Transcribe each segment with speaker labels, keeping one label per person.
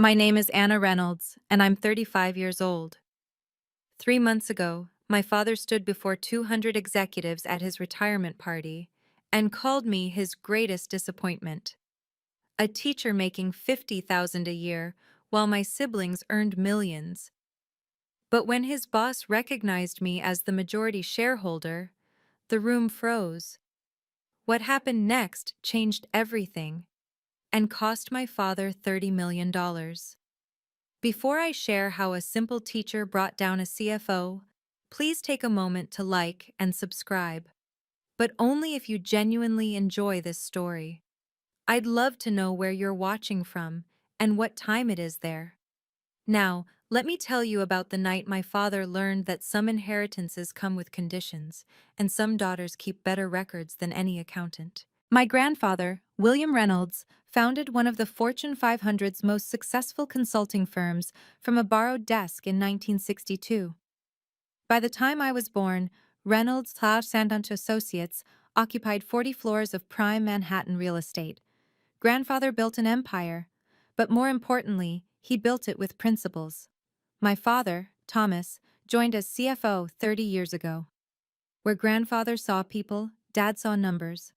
Speaker 1: My name is Anna Reynolds, and I'm 35 years old. 3 months ago, my father stood before 200 executives at his retirement party and called me his greatest disappointment. A teacher making $50,000 a year while my siblings earned millions. But when his boss recognized me as the majority shareholder, the room froze. What happened next changed everything and cost my father $30 million. Before I share how a simple teacher brought down a CFO, please take a moment to like and subscribe, but only if you genuinely enjoy this story. I'd love to know where you're watching from and what time it is there. Now, let me tell you about the night my father learned that some inheritances come with conditions, and some daughters keep better records than any accountant. My grandfather, William Reynolds, founded one of the Fortune 500's most successful consulting firms from a borrowed desk in 1962. By the time I was born, Reynolds Sandant Associates occupied 40 floors of prime Manhattan real estate. Grandfather built an empire, but more importantly, he built it with principles. My father, Thomas, joined as CFO 30 years ago. Where grandfather saw people, Dad saw numbers.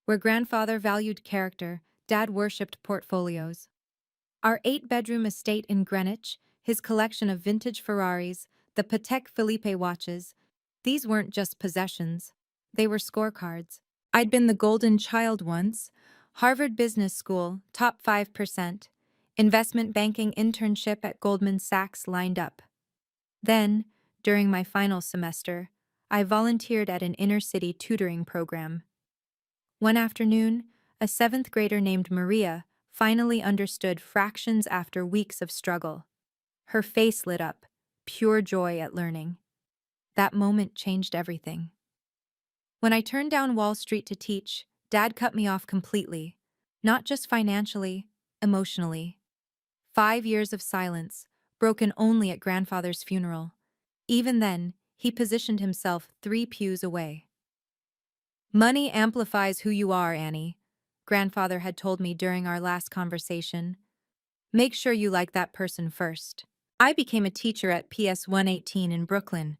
Speaker 1: Where grandfather valued character, Dad worshipped portfolios. Our 8-bedroom estate in Greenwich, his collection of vintage Ferraris, the Patek Philippe watches, these weren't just possessions. They were scorecards. I'd been the golden child once. Harvard Business School, top 5%. Investment banking internship at Goldman Sachs lined up. Then, during my final semester, I volunteered at an inner-city tutoring program. One afternoon, a 7th grader named Maria finally understood fractions after weeks of struggle. Her face lit up, pure joy at learning. That moment changed everything. When I turned down Wall Street to teach, Dad cut me off completely, not just financially, emotionally. 5 years of silence, broken only at grandfather's funeral. Even then, he positioned himself 3 pews away. Money amplifies who you are, Annie, grandfather had told me during our last conversation. Make sure you like that person first. I became a teacher at PS 118 in Brooklyn.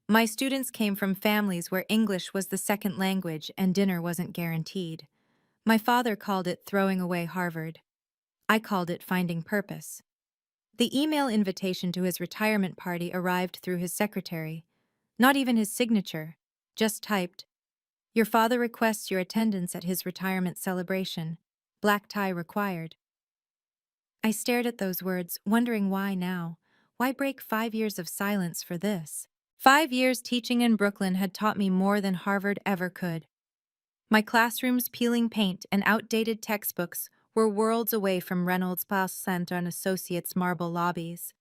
Speaker 1: My students came from families where English was the second language and dinner wasn't guaranteed. My father called it throwing away Harvard. I called it finding purpose. The email invitation to his retirement party arrived through his secretary. Not even his signature, just typed, "Your father requests your attendance at his retirement celebration. Black tie required." I stared at those words, wondering why now. Why break 5 years of silence for this? 5 years teaching in Brooklyn had taught me more than Harvard ever could. My classrooms peeling paint and outdated textbooks were worlds away from Reynolds Center and Associates marble lobbies.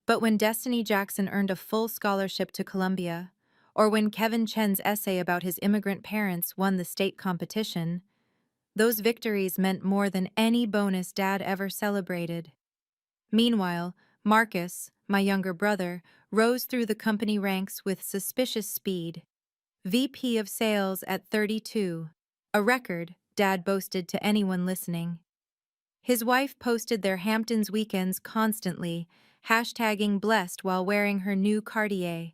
Speaker 1: But when Destiny Jackson earned a full scholarship to Columbia, or when Kevin Chen's essay about his immigrant parents won the state competition, those victories meant more than any bonus Dad ever celebrated. Meanwhile, Marcus, my younger brother, rose through the company ranks with suspicious speed. VP of Sales at 32, a record Dad boasted to anyone listening. His wife posted their Hamptons weekends constantly, hashtagging blessed while wearing her new Cartier.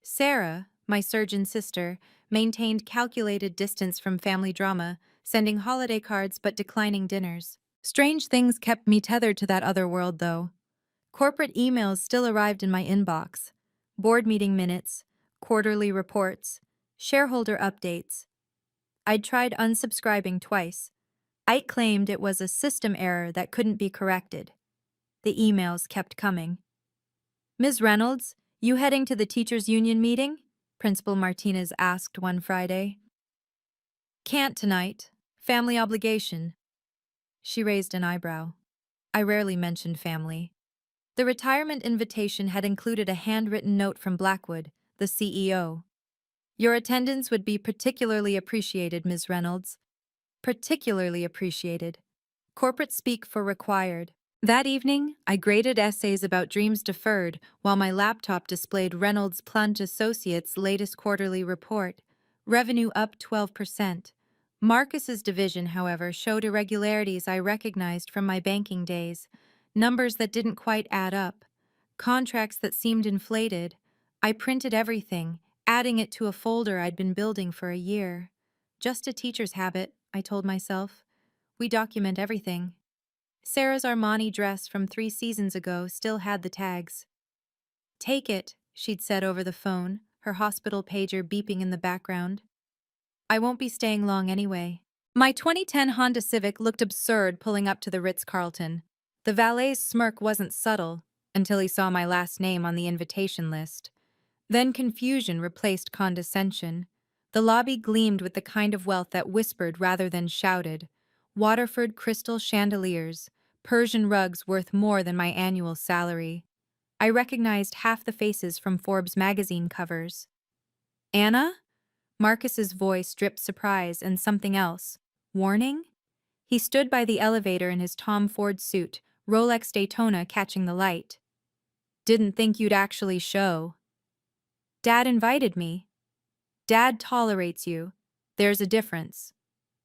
Speaker 1: Sarah, my surgeon sister, maintained calculated distance from family drama, sending holiday cards but declining dinners. Strange things kept me tethered to that other world, though. Corporate emails still arrived in my inbox. Board meeting minutes, quarterly reports, shareholder updates. I'd tried unsubscribing twice. Ike claimed it was a system error that couldn't be corrected. The emails kept coming. "Ms. Reynolds, you heading to the teachers' union meeting?" Principal Martinez asked one Friday. "Can't tonight. Family obligation." She raised an eyebrow. I rarely mentioned family. The retirement invitation had included a handwritten note from Blackwood, the CEO. "Your attendance would be particularly appreciated, Ms. Reynolds." Particularly appreciated. Corporate speak for required. That evening, I graded essays about dreams deferred while my laptop displayed Reynolds Plunge Associates' latest quarterly report. Revenue up 12%. Marcus's division, however, showed irregularities I recognized from my banking days. numbers that didn't quite add up, contracts that seemed inflated. I printed everything, adding it to a folder I'd been building for a year. Just a teacher's habit, I told myself. We document everything. Sarah's Armani dress from 3 seasons ago still had the tags. "Take it," she'd said over the phone, her hospital pager beeping in the background. "I won't be staying long anyway." My 2010 Honda Civic looked absurd pulling up to the Ritz-Carlton. The valet's smirk wasn't subtle until he saw my last name on the invitation list. Then confusion replaced condescension. The lobby gleamed with the kind of wealth that whispered rather than shouted. Waterford crystal chandeliers, Persian rugs worth more than my annual salary. I recognized half the faces from Forbes magazine covers. "Anna?" Marcus's voice dripped surprise and something else. "Warning?" He stood by the elevator in his Tom Ford suit, Rolex Daytona catching the light. "Didn't think you'd actually show." "Dad invited me." "Dad tolerates you. There's a difference."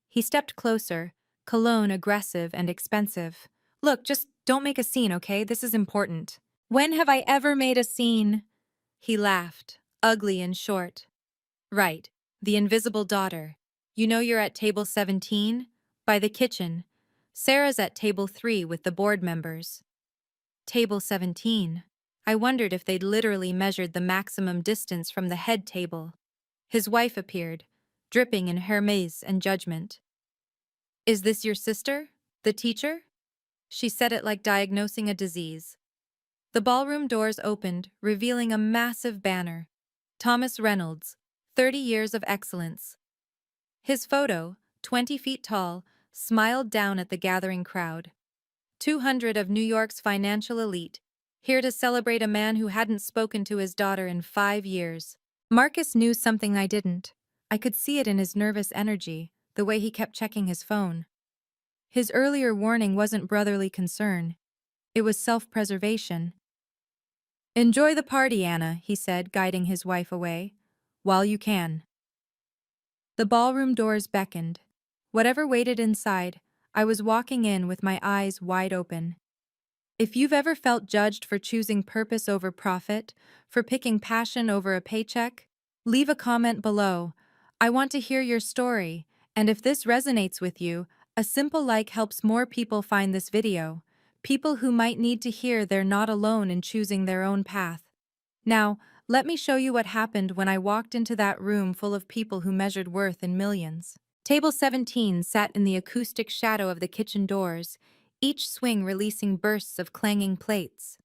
Speaker 1: He stepped closer, cologne aggressive and expensive. "Look, just don't make a scene, okay? This is important." "When have I ever made a scene?" He laughed, ugly and short. "Right, the invisible daughter. You know you're at table 17? By the kitchen. Sarah's at table 3 with the board members." Table 17. I wondered if they'd literally measured the maximum distance from the head table. His wife appeared, dripping in Hermes and judgment. "Is this your sister? The teacher?" She said it like diagnosing a disease. The ballroom doors opened, revealing a massive banner. Thomas Reynolds, 30 years of excellence. His photo, 20 feet tall, smiled down at the gathering crowd. 200 of New York's financial elite, here to celebrate a man who hadn't spoken to his daughter in 5 years. Marcus knew something I didn't. I could see it in his nervous energy, the way he kept checking his phone. His earlier warning wasn't brotherly concern. It was self-preservation. "Enjoy the party, Anna," he said, guiding his wife away. "While you can." The ballroom doors beckoned. Whatever waited inside, I was walking in with my eyes wide open. If you've ever felt judged for choosing purpose over profit, for picking passion over a paycheck, leave a comment below. I want to hear your story, and if this resonates with you, a simple like helps more people find this video. People who might need to hear they're not alone in choosing their own path. Now, let me show you what happened when I walked into that room full of people who measured worth in millions. Table 17 sat in the acoustic shadow of the kitchen doors, each swing releasing bursts of clanging plates.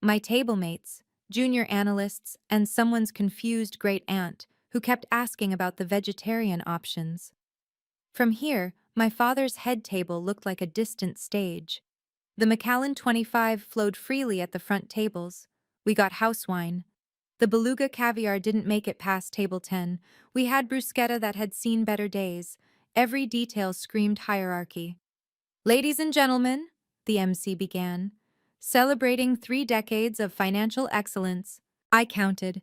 Speaker 1: My table mates, junior analysts, and someone's confused great aunt, who kept asking about the vegetarian options. From here, my father's head table looked like a distant stage. The Macallan 25 flowed freely at the front tables. We got house wine. The beluga caviar didn't make it past table 10. We had bruschetta that had seen better days. Every detail screamed hierarchy. "Ladies and gentlemen," the MC began, "celebrating 3 decades of financial excellence." I counted.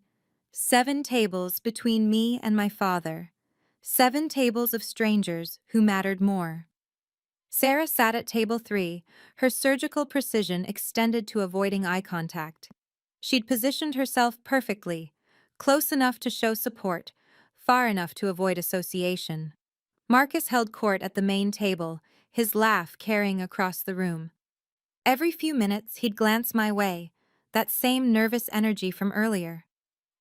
Speaker 1: 7 tables between me and my father. 7 tables of strangers who mattered more. Sarah sat at table 3, her surgical precision extended to avoiding eye contact. She'd positioned herself perfectly, close enough to show support, far enough to avoid association. Marcus held court at the main table, his laugh carrying across the room. Every few minutes he'd glance my way, that same nervous energy from earlier.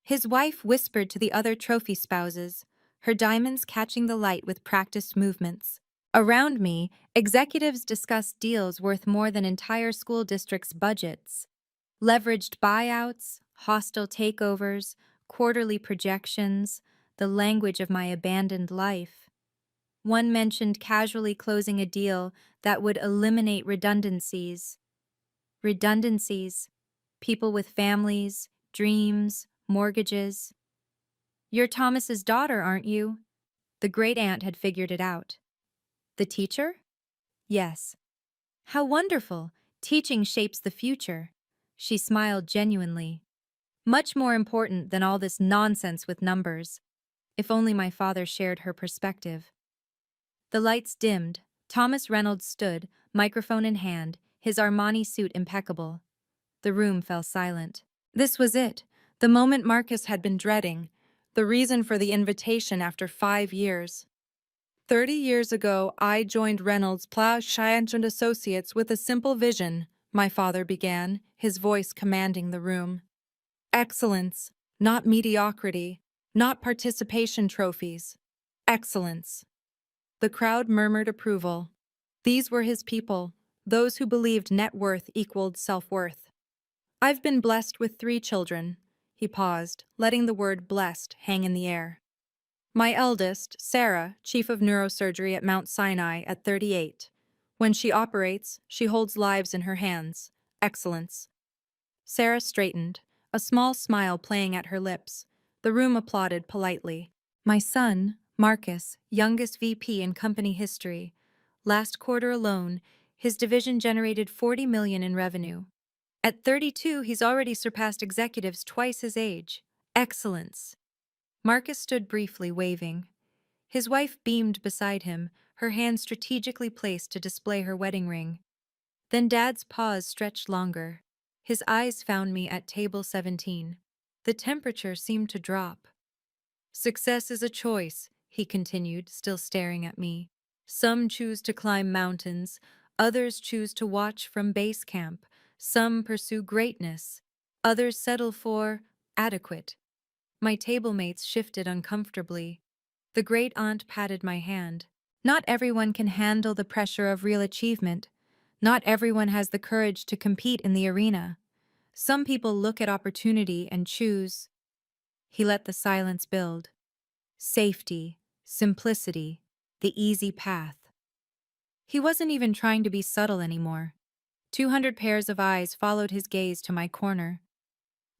Speaker 1: His wife whispered to the other trophy spouses, her diamonds catching the light with practiced movements. Around me, executives discussed deals worth more than entire school districts' budgets. Leveraged buyouts, hostile takeovers, quarterly projections, the language of my abandoned life. One mentioned casually closing a deal that would eliminate redundancies. Redundancies. People with families, dreams, mortgages. "You're Thomas's daughter, aren't you?" The great aunt had figured it out. "The teacher?" "Yes." "How wonderful! Teaching shapes the future." She smiled genuinely. "Much more important than all this nonsense with numbers." If only my father shared her perspective. The lights dimmed. Thomas Reynolds stood, microphone in hand, his Armani suit impeccable. The room fell silent. This was it, the moment Marcus had been dreading, the reason for the invitation after 5 years. 30 years ago, I joined Reynolds Plough Science and Associates with a simple vision, my father began, his voice commanding the room. Excellence, not mediocrity, not participation trophies. Excellence. The crowd murmured approval. These were his people, those who believed net worth equaled self-worth. I've been blessed with 3 children. He paused, letting the word blessed hang in the air. My eldest, Sarah, chief of neurosurgery at Mount Sinai at 38. When she operates, she holds lives in her hands. Excellence. Sarah straightened, a small smile playing at her lips. The room applauded politely. My son, Marcus, youngest VP in company history. Last quarter alone, his division generated $40 million in revenue. At 32, he's already surpassed executives twice his age. Excellence. Marcus stood briefly, waving. His wife beamed beside him, her hand strategically placed to display her wedding ring. Then Dad's pause stretched longer. His eyes found me at table 17. The temperature seemed to drop. Success is a choice, he continued, still staring at me. Some choose to climb mountains, others choose to watch from base camp, some pursue greatness, others settle for adequate. My table mates shifted uncomfortably. The great aunt patted my hand. Not everyone can handle the pressure of real achievement. Not everyone has the courage to compete in the arena. Some people look at opportunity and choose. He let the silence build. Safety, simplicity, the easy path. He wasn't even trying to be subtle anymore. 200 pairs of eyes followed his gaze to my corner.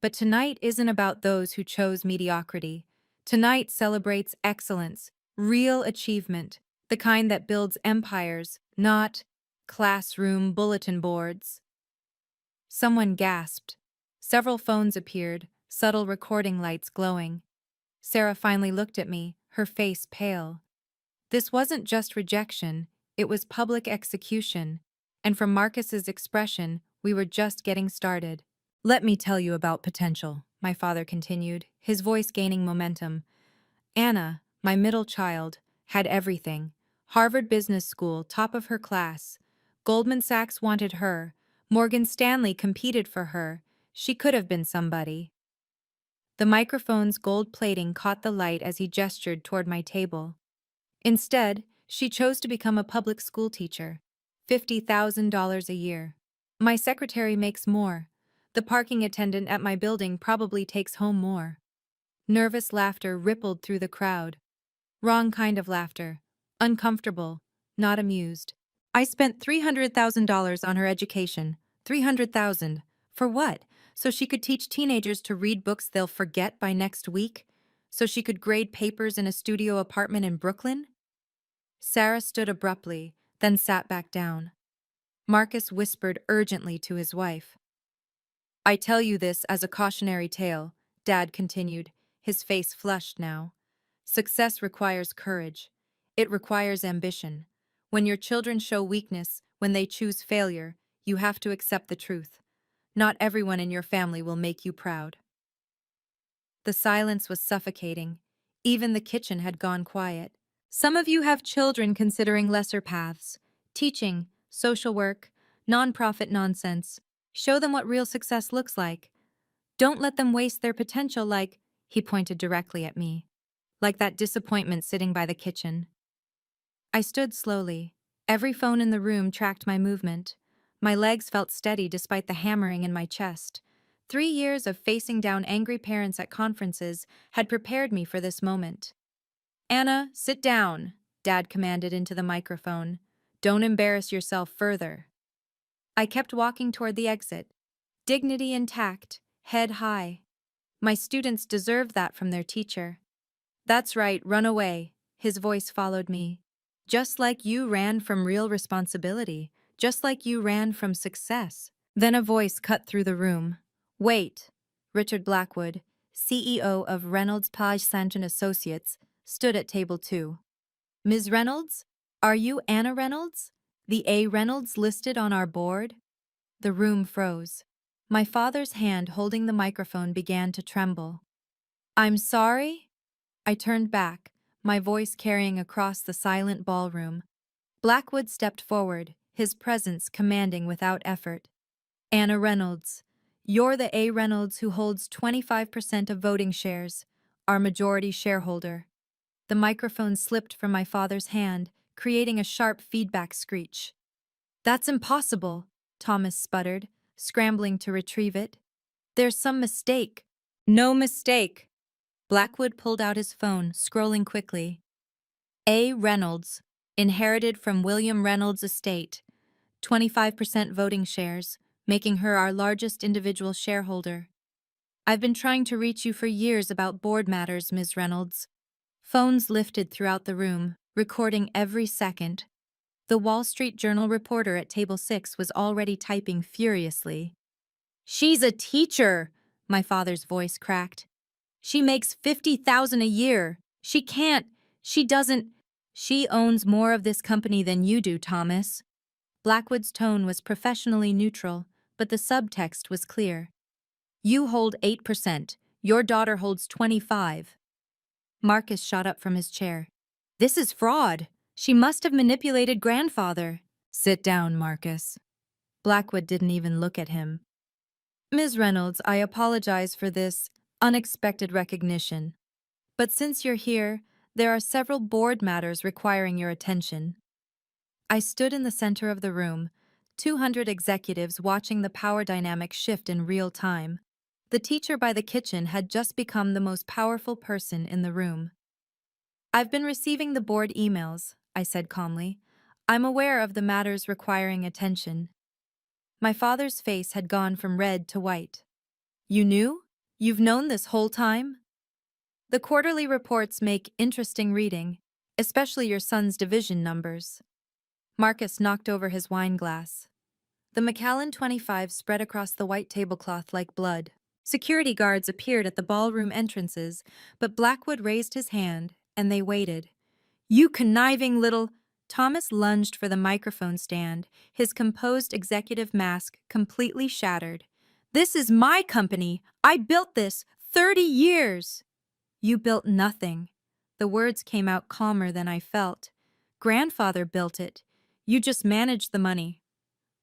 Speaker 1: But tonight isn't about those who chose mediocrity. Tonight celebrates excellence, real achievement, the kind that builds empires, not classroom bulletin boards. Someone gasped. Several phones appeared, subtle recording lights glowing. Sarah finally looked at me, her face pale. This wasn't just rejection, it was public execution. And from Marcus's expression, we were just getting started. Let me tell you about potential, my father continued, his voice gaining momentum. Anna, my middle child, had everything. Harvard Business School, top of her class. Goldman Sachs wanted her. Morgan Stanley competed for her. She could have been somebody. The microphone's gold plating caught the light as he gestured toward my table. Instead, she chose to become a public school teacher. $50,000 a year. My secretary makes more. The parking attendant at my building probably takes home more. Nervous laughter rippled through the crowd. Wrong kind of laughter. Uncomfortable, not amused. I spent $300,000 on her education. $300,000. For what? So she could teach teenagers to read books they'll forget by next week? So she could grade papers in a studio apartment in Brooklyn? Sarah stood abruptly, then sat back down. Marcus whispered urgently to his wife. I tell you this as a cautionary tale, Dad continued, his face flushed now. Success requires courage. It requires ambition. When your children show weakness, when they choose failure, you have to accept the truth. Not everyone in your family will make you proud. The silence was suffocating. Even the kitchen had gone quiet. Some of you have children considering lesser paths. Teaching, social work, nonprofit nonsense. Show them what real success looks like. Don't let them waste their potential like, he pointed directly at me, like that disappointment sitting by the kitchen. I stood slowly. Every phone in the room tracked my movement. My legs felt steady despite the hammering in my chest. 3 years of facing down angry parents at conferences had prepared me for this moment. Anna, sit down, Dad commanded into the microphone. Don't embarrass yourself further. I kept walking toward the exit. Dignity intact, head high. My students deserved that from their teacher. That's right, run away, his voice followed me. Just like you ran from real responsibility, just like you ran from success. Then a voice cut through the room. Wait. Richard Blackwood, CEO of Reynolds Page Santon Associates, stood at table 2. Ms. Reynolds, are you Anna Reynolds? The A. Reynolds listed on our board? The room froze. My father's hand holding the microphone began to tremble. "I'm sorry?" I turned back, my voice carrying across the silent ballroom. Blackwood stepped forward, his presence commanding without effort. "Anna Reynolds, you're the A. Reynolds who holds 25% of voting shares, our majority shareholder." The microphone slipped from my father's hand, creating a sharp feedback screech. "That's impossible," Thomas sputtered, scrambling to retrieve it. "There's some mistake." "No mistake." Blackwood pulled out his phone, scrolling quickly. "A. Reynolds, inherited from William Reynolds' estate, 25% voting shares, making her our largest individual shareholder. I've been trying to reach you for years about board matters, Ms. Reynolds." Phones lifted throughout the room, recording every second. The Wall Street Journal reporter at table 6 was already typing furiously. "She's a teacher," my father's voice cracked. "She makes $50,000 a year. She doesn't. She owns more of this company than you do, Thomas." Blackwood's tone was professionally neutral, but the subtext was clear. "You hold 8%. Your daughter holds 25%. Marcus shot up from his chair. "This is fraud. She must have manipulated grandfather." "Sit down, Marcus." Blackwood didn't even look at him. "Ms. Reynolds, I apologize for this unexpected recognition. But since you're here, there are several board matters requiring your attention." I stood in the center of the room, 200 executives watching the power dynamic shift in real time. The teacher by the kitchen had just become the most powerful person in the room. "I've been receiving the board emails," I said calmly. "I'm aware of the matters requiring attention." My father's face had gone from red to white. "You knew? You've known this whole time?" "The quarterly reports make interesting reading, especially your son's division numbers." Marcus knocked over his wine glass. The Macallan 25 spread across the white tablecloth like blood. Security guards appeared at the ballroom entrances, but Blackwood raised his hand, and they waited. "You conniving little—" Thomas lunged for the microphone stand, his composed executive mask completely shattered. "This is my company. I built this 30 years." "You built nothing." The words came out calmer than I felt. "Grandfather built it. You just managed the money."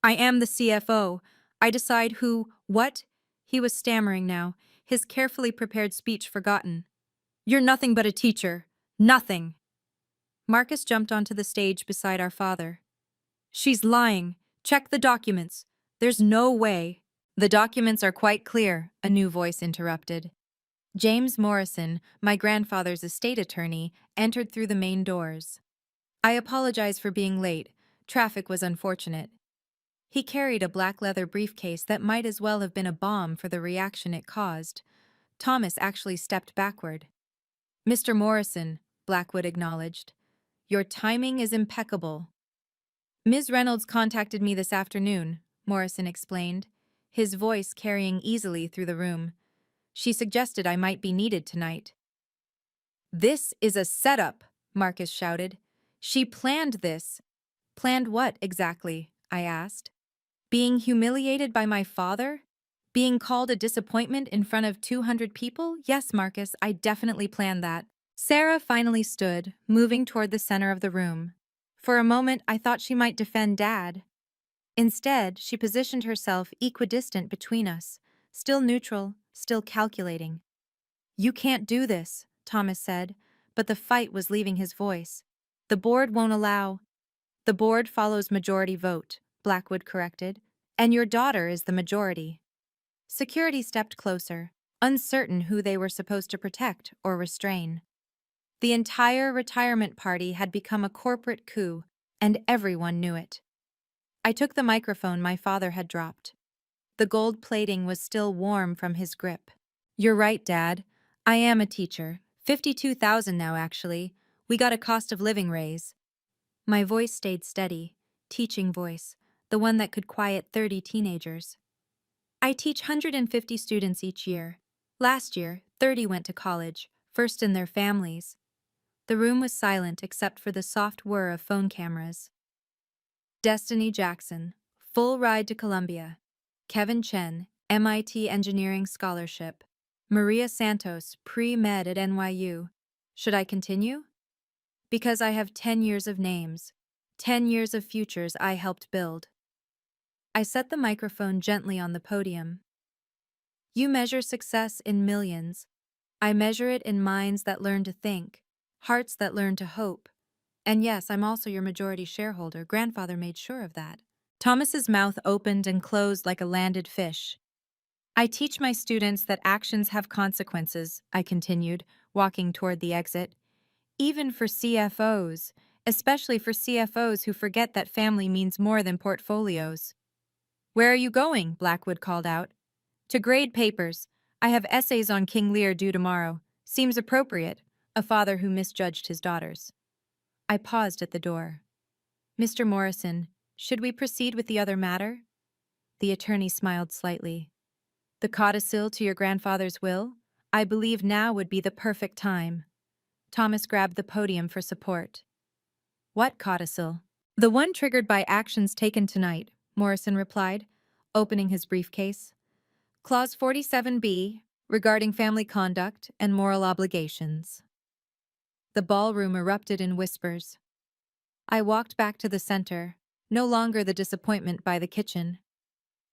Speaker 1: "I am the CFO. I decide who, what—" He was stammering now, his carefully prepared speech forgotten. "You're nothing but a teacher. Nothing." Marcus jumped onto the stage beside our father. "She's lying. Check the documents. There's no way." "The documents are quite clear," a new voice interrupted. James Morrison, my grandfather's estate attorney, entered through the main doors. "I apologize for being late. Traffic was unfortunate." He carried a black leather briefcase that might as well have been a bomb for the reaction it caused. Thomas actually stepped backward. "Mr. Morrison," Blackwood acknowledged, "your timing is impeccable." "Ms. Reynolds contacted me this afternoon," Morrison explained, his voice carrying easily through the room. "She suggested I might be needed tonight." "This is a setup," Marcus shouted. "She planned this." "Planned what, exactly?" I asked. "Being humiliated by my father? Being called a disappointment in front of 200 people? Yes, Marcus, I definitely planned that." Sarah finally stood, moving toward the center of the room. For a moment, I thought she might defend Dad. Instead, she positioned herself equidistant between us, still neutral, still calculating. "You can't do this," Thomas said, but the fight was leaving his voice. "The board won't allow—" "The board follows majority vote," Blackwood corrected, "and your daughter is the majority." Security stepped closer, uncertain who they were supposed to protect or restrain. The entire retirement party had become a corporate coup, and everyone knew it. I took the microphone my father had dropped. The gold plating was still warm from his grip. "You're right, Dad. I am a teacher. 52,000 now, actually. We got a cost of living raise." My voice stayed steady, teaching voice, the one that could quiet 30 teenagers. "I teach 150 students each year. Last year, 30 went to college, first in their families." The room was silent except for the soft whir of phone cameras. "Destiny Jackson, full ride to Columbia. Kevin Chen, MIT Engineering Scholarship. Maria Santos, pre-med at NYU. Should I continue? Because I have 10 years of names, 10 years of futures I helped build. I set the microphone gently on the podium. You measure success in millions. I measure it in minds that learn to think, hearts that learn to hope. And yes, I'm also your majority shareholder. Grandfather made sure of that. Thomas's mouth opened and closed like a landed fish. I teach my students that actions have consequences, I continued, walking toward the exit. Even for CFOs, especially for CFOs who forget that family means more than portfolios. Where are you going? Blackwood called out. To grade papers. I have essays on King Lear due tomorrow. Seems appropriate, a father who misjudged his daughters. I paused at the door. Mr. Morrison, should we proceed with the other matter? The attorney smiled slightly. The codicil to your grandfather's will? I believe now would be the perfect time. Thomas grabbed the podium for support. What codicil? The one triggered by actions taken tonight, Morrison replied, opening his briefcase. Clause 47B, regarding family conduct and moral obligations. The ballroom erupted in whispers. I walked back to the center, no longer the disappointment by the kitchen.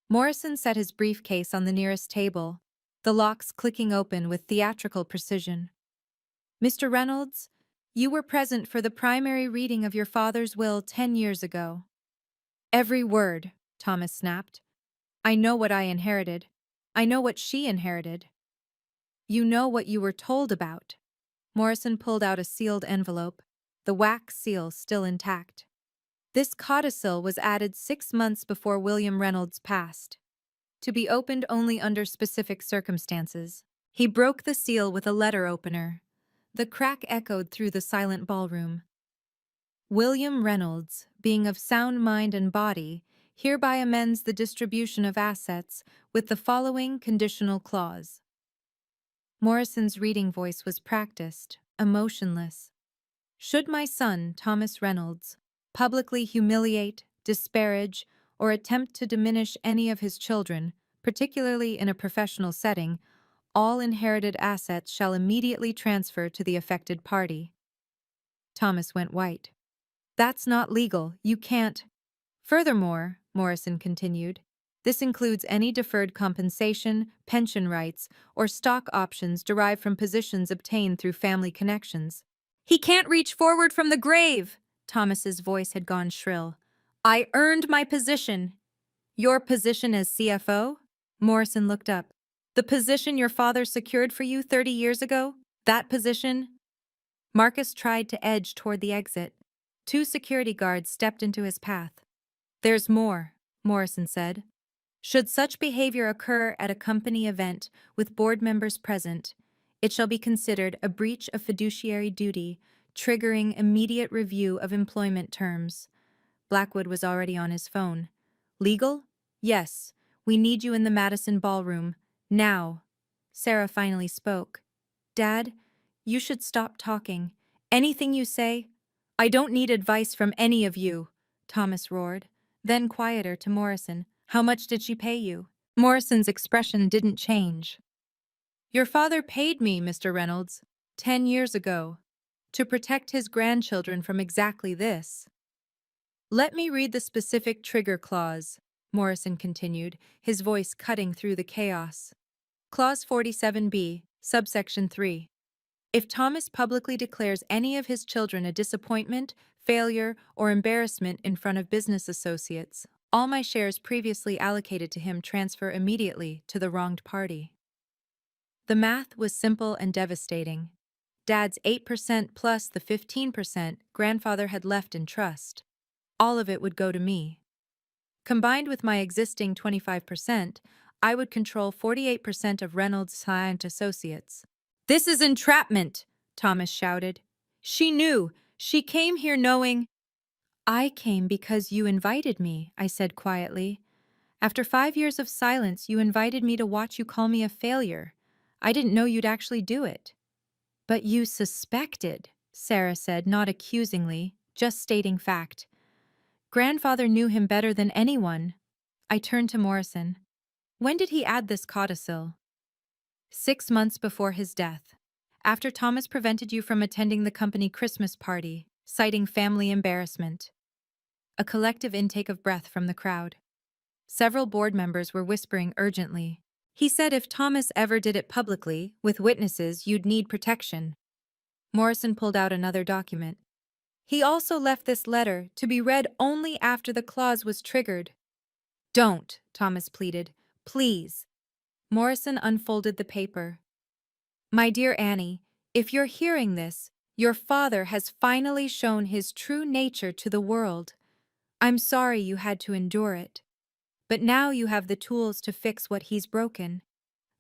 Speaker 1: Morrison set his briefcase on the nearest table, the locks clicking open with theatrical precision. Mr. Reynolds, you were present for the primary reading of your father's will 10 years ago. Every word, Thomas snapped. I know what I inherited. I know what she inherited. You know what you were told about. Morrison pulled out a sealed envelope, the wax seal still intact. This codicil was added 6 months before William Reynolds passed, to be opened only under specific circumstances. He broke the seal with a letter opener. The crack echoed through the silent ballroom. William Reynolds, being of sound mind and body, hereby amends the distribution of assets with the following conditional clause. Morrison's reading voice was practiced, emotionless. Should my son, Thomas Reynolds, publicly humiliate, disparage, or attempt to diminish any of his children, particularly in a professional setting, all inherited assets shall immediately transfer to the affected party. Thomas went white. That's not legal. You can't. Furthermore, Morrison continued, this includes any deferred compensation, pension rights, or stock options derived from positions obtained through family connections. He can't reach forward from the grave! Thomas's voice had gone shrill. I earned my position. Your position as CFO? Morrison looked up. The position your father secured for you 30 years ago? That position? Marcus tried to edge toward the exit. 2 security guards stepped into his path. There's more, Morrison said. Should such behavior occur at a company event with board members present, it shall be considered a breach of fiduciary duty, triggering immediate review of employment terms. Blackwood was already on his phone. Legal? Yes. We need you in the Madison Ballroom. Now. Sarah finally spoke. Dad, you should stop talking. Anything you say? I don't need advice from any of you, Thomas roared. Then quieter to Morrison. How much did she pay you? Morrison's expression didn't change. Your father paid me, Mr. Reynolds, 10 years ago, to protect his grandchildren from exactly this. Let me read the specific trigger clause, Morrison continued, his voice cutting through the chaos. Clause 47B, subsection 3. If Thomas publicly declares any of his children a disappointment, failure, or embarrassment in front of business associates, all my shares previously allocated to him transfer immediately to the wronged party. The math was simple and devastating. Dad's 8% plus the 15% grandfather had left in trust. All of it would go to me. Combined with my existing 25%, I would control 48% of Reynolds' Science Associates. This is entrapment, Thomas shouted. She knew. She came here knowing. I came because you invited me, I said quietly. After 5 years of silence, you invited me to watch you call me a failure. I didn't know you'd actually do it. But you suspected, Sarah said, not accusingly, just stating fact. Grandfather knew him better than anyone. I turned to Morrison. When did he add this codicil? 6 months before his death. After Thomas prevented you from attending the company Christmas party, citing family embarrassment. A collective intake of breath from the crowd. Several board members were whispering urgently. He said if Thomas ever did it publicly, with witnesses, you'd need protection. Morrison pulled out another document. He also left this letter to be read only after the clause was triggered. Don't, Thomas pleaded. Please. Morrison unfolded the paper. My dear Annie, if you're hearing this, your father has finally shown his true nature to the world. I'm sorry you had to endure it. But now you have the tools to fix what he's broken.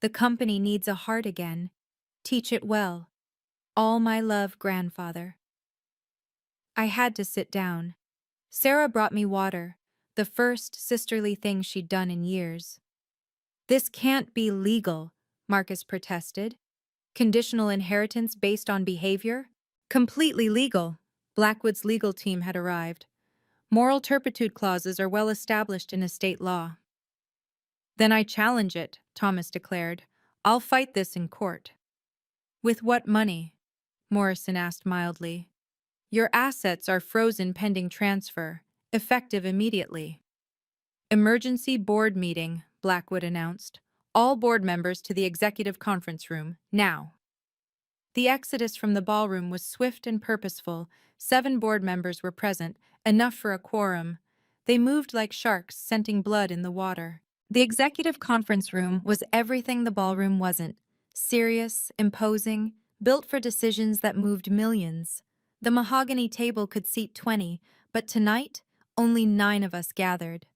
Speaker 1: The company needs a heart again. Teach it well. All my love, grandfather. I had to sit down. Sarah brought me water, the first sisterly thing she'd done in years. This can't be legal, Marcus protested. Conditional inheritance based on behavior? Completely legal. Blackwood's legal team had arrived. Moral turpitude clauses are well established in estate law. Then I challenge it, Thomas declared. I'll fight this in court. With what money? Morrison asked mildly. Your assets are frozen pending transfer, effective immediately. Emergency board meeting, Blackwood announced. All board members to the executive conference room, now. The exodus from the ballroom was swift and purposeful. 7 board members were present, enough for a quorum. They moved like sharks, scenting blood in the water. The executive conference room was everything the ballroom wasn't. Serious, imposing, built for decisions that moved millions. The mahogany table could seat 20, but tonight, only 9 of us gathered.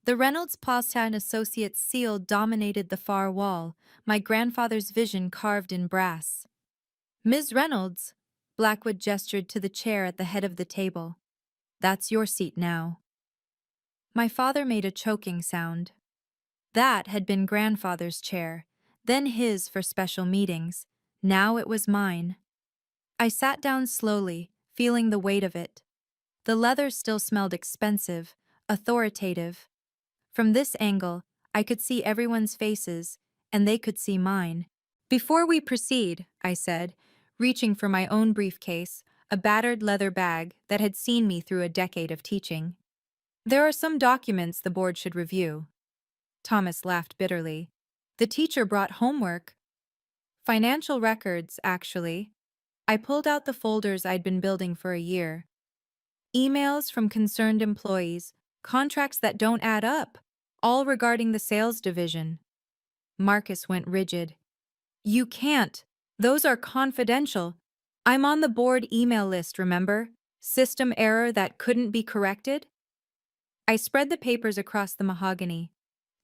Speaker 1: The Reynolds Pasta and Associates seal dominated the far wall, my grandfather's vision carved in brass. Ms. Reynolds, Blackwood gestured to the chair at the head of the table. That's your seat now. My father made a choking sound. That had been grandfather's chair, then his for special meetings. Now it was mine. I sat down slowly, feeling the weight of it. The leather still smelled expensive, authoritative. From this angle, I could see everyone's faces, and they could see mine. Before we proceed, I said, reaching for my own briefcase, a battered leather bag that had seen me through a decade of teaching. There are some documents the board should review. Thomas laughed bitterly. The teacher brought homework. Financial records, actually. I pulled out the folders I'd been building for a year. Emails from concerned employees, contracts that don't add up, all regarding the sales division. Marcus went rigid. You can't. Those are confidential. I'm on the board email list, remember? System error that couldn't be corrected? I spread the papers across the mahogany.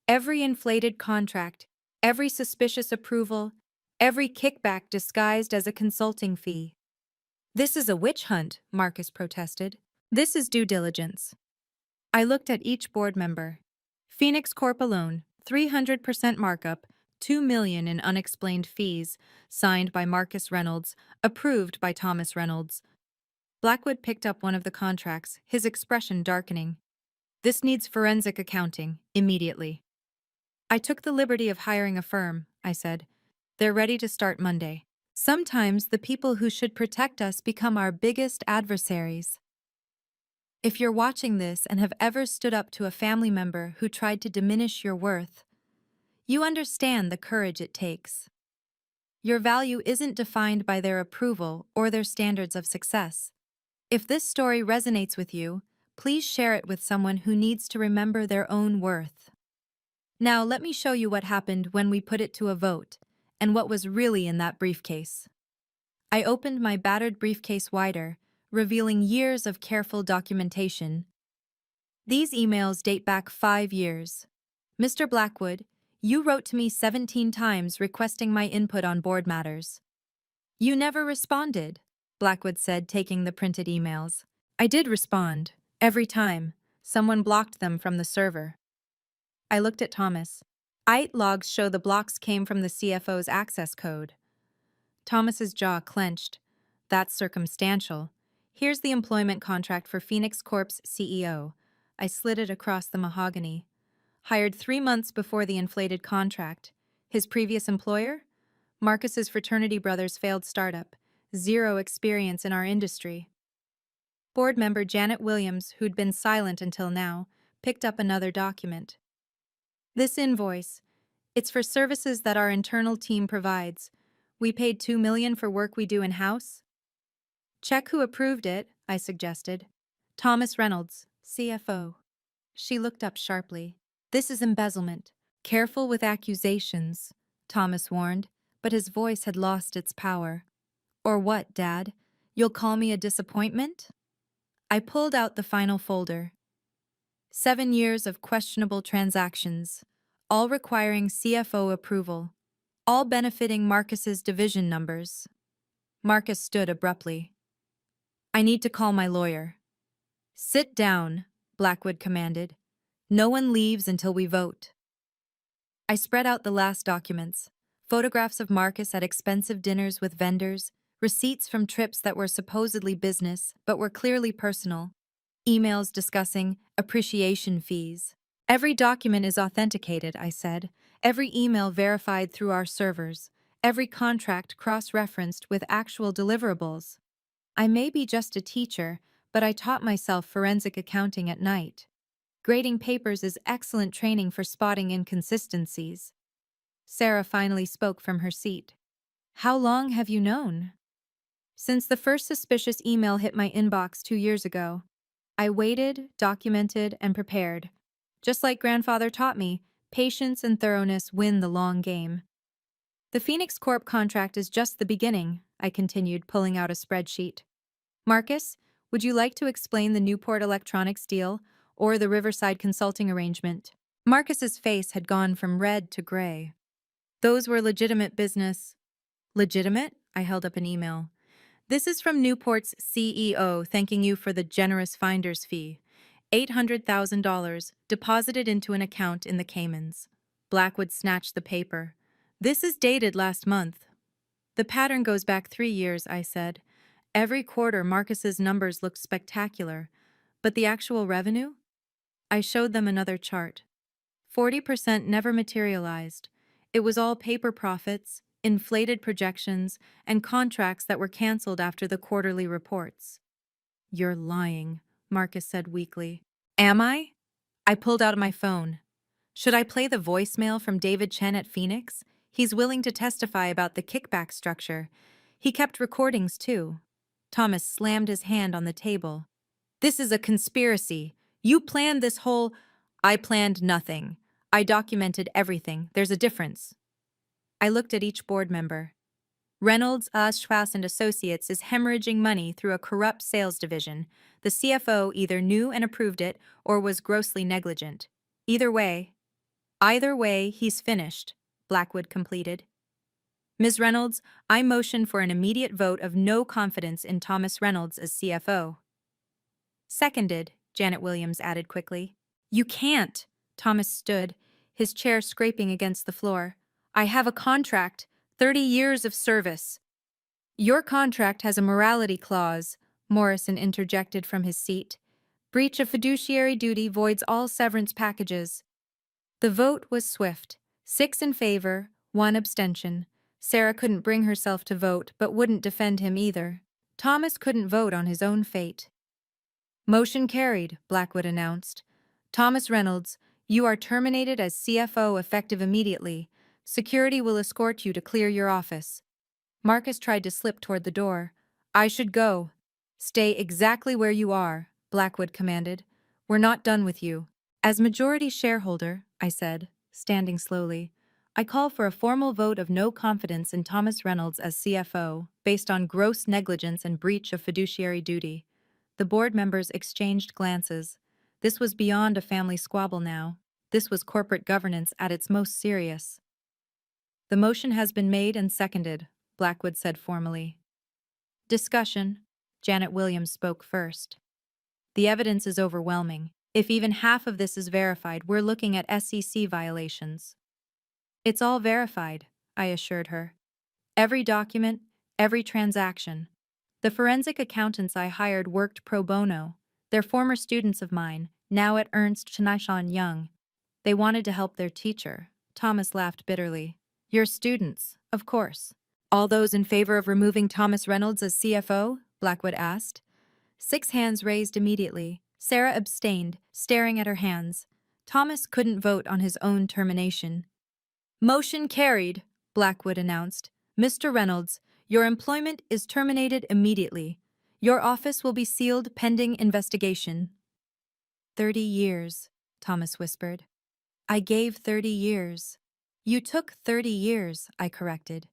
Speaker 1: Every inflated contract, every suspicious approval, every kickback disguised as a consulting fee. This is a witch hunt, Marcus protested. This is due diligence. I looked at each board member. Phoenix Corp alone, 300% markup, $2 million in unexplained fees, signed by Marcus Reynolds, approved by Thomas Reynolds. Blackwood picked up one of the contracts, his expression darkening. This needs forensic accounting, immediately. I took the liberty of hiring a firm, I said. They're ready to start Monday. Sometimes the people who should protect us become our biggest adversaries. If you're watching this and have ever stood up to a family member who tried to diminish your worth, you understand the courage it takes. Your value isn't defined by their approval or their standards of success. If this story resonates with you, please share it with someone who needs to remember their own worth. Now let me show you what happened when we put it to a vote, and what was really in that briefcase. I opened my battered briefcase wider, revealing years of careful documentation. These emails date back 5 years. Mr. Blackwood, you wrote to me 17 times requesting my input on board matters. You never responded, Blackwood said, taking the printed emails. I did respond. Every time. Someone blocked them from the server. I looked at Thomas. IT logs show the blocks came from the CFO's access code. Thomas's jaw clenched. That's circumstantial. Here's the employment contract for Phoenix Corp's CEO. I slid it across the mahogany. hired 3 months before the inflated contract. His previous employer? Marcus's fraternity brother's failed startup. Zero experience in our industry. Board member Janet Williams, who'd been silent until now, picked up another document. This invoice. It's for services that our internal team provides. We paid $2 million for work we do in-house. Check who approved it, I suggested. Thomas Reynolds, CFO. She looked up sharply. This is embezzlement. Careful with accusations, Thomas warned, but his voice had lost its power. Or what, Dad? You'll call me a disappointment? I pulled out the final folder. 7 years of questionable transactions, all requiring CFO approval, all benefiting Marcus's division numbers. Marcus stood abruptly. I need to call my lawyer. Sit down, Blackwood commanded. No one leaves until we vote. I spread out the last documents, photographs of Marcus at expensive dinners with vendors, receipts from trips that were supposedly business but were clearly personal, emails discussing appreciation fees. Every document is authenticated, I said. Every email verified through our servers. Every contract cross-referenced with actual deliverables. I may be just a teacher, but I taught myself forensic accounting at night. Grading papers is excellent training for spotting inconsistencies. Sarah finally spoke from her seat. How long have you known? Since the first suspicious email hit my inbox 2 years ago. I waited, documented, and prepared. Just like grandfather taught me, patience and thoroughness win the long game. The Phoenix Corp contract is just the beginning, I continued, pulling out a spreadsheet. Marcus, would you like to explain the Newport Electronics deal or the Riverside Consulting arrangement? Marcus's face had gone from red to gray. Those were legitimate business. Legitimate? I held up an email. This is from Newport's CEO thanking you for the generous finder's fee. $800,000 deposited into an account in the Caymans. Blackwood snatched the paper. This is dated last month. The pattern goes back 3 years, I said. Every quarter, Marcus's numbers looked spectacular. But the actual revenue? I showed them another chart. 40% never materialized. It was all paper profits, inflated projections, and contracts that were canceled after the quarterly reports. You're lying, Marcus said weakly. Am I? I pulled out my phone. Should I play the voicemail from David Chen at Phoenix? He's willing to testify about the kickback structure. He kept recordings, too. Thomas slammed his hand on the table. This is a conspiracy. You planned this whole... I planned nothing. I documented everything. There's a difference. I looked at each board member. Reynolds, Schwass and Associates is hemorrhaging money through a corrupt sales division. The CFO either knew and approved it or was grossly negligent. Either way, he's finished, Blackwood completed. Ms. Reynolds, I motion for an immediate vote of no confidence in Thomas Reynolds as CFO. Seconded, Janet Williams added quickly. You can't. Thomas stood, his chair scraping against the floor. I have a contract, 30 years of service. Your contract has a morality clause, Morrison interjected from his seat. Breach of fiduciary duty voids all severance packages. The vote was swift. 6 in favor, 1 abstention. Sarah couldn't bring herself to vote, but wouldn't defend him either. Thomas couldn't vote on his own fate. Motion carried, Blackwood announced. Thomas Reynolds, you are terminated as CFO effective immediately. Security will escort you to clear your office. Marcus tried to slip toward the door. I should go. Stay exactly where you are, Blackwood commanded. We're not done with you. As majority shareholder, I said, standing slowly, I call for a formal vote of no confidence in Thomas Reynolds as CFO, based on gross negligence and breach of fiduciary duty. The board members exchanged glances. This was beyond a family squabble now. This was corporate governance at its most serious. The motion has been made and seconded, Blackwood said formally. Discussion. Janet Williams spoke first. The evidence is overwhelming. If even half of this is verified, we're looking at SEC violations. It's all verified, I assured her. Every document, every transaction. The forensic accountants I hired worked pro bono. They're former students of mine, now at Ernst & Young. They wanted to help their teacher. Thomas laughed bitterly. Your students, of course. All those in favor of removing Thomas Reynolds as CFO? Blackwood asked. 6 hands raised immediately. Sarah abstained, staring at her hands. Thomas couldn't vote on his own termination. Motion carried, Blackwood announced. Mr. Reynolds, your employment is terminated immediately. Your office will be sealed pending investigation. 30 years, Thomas whispered. I gave 30 years. You took 30 years, I corrected.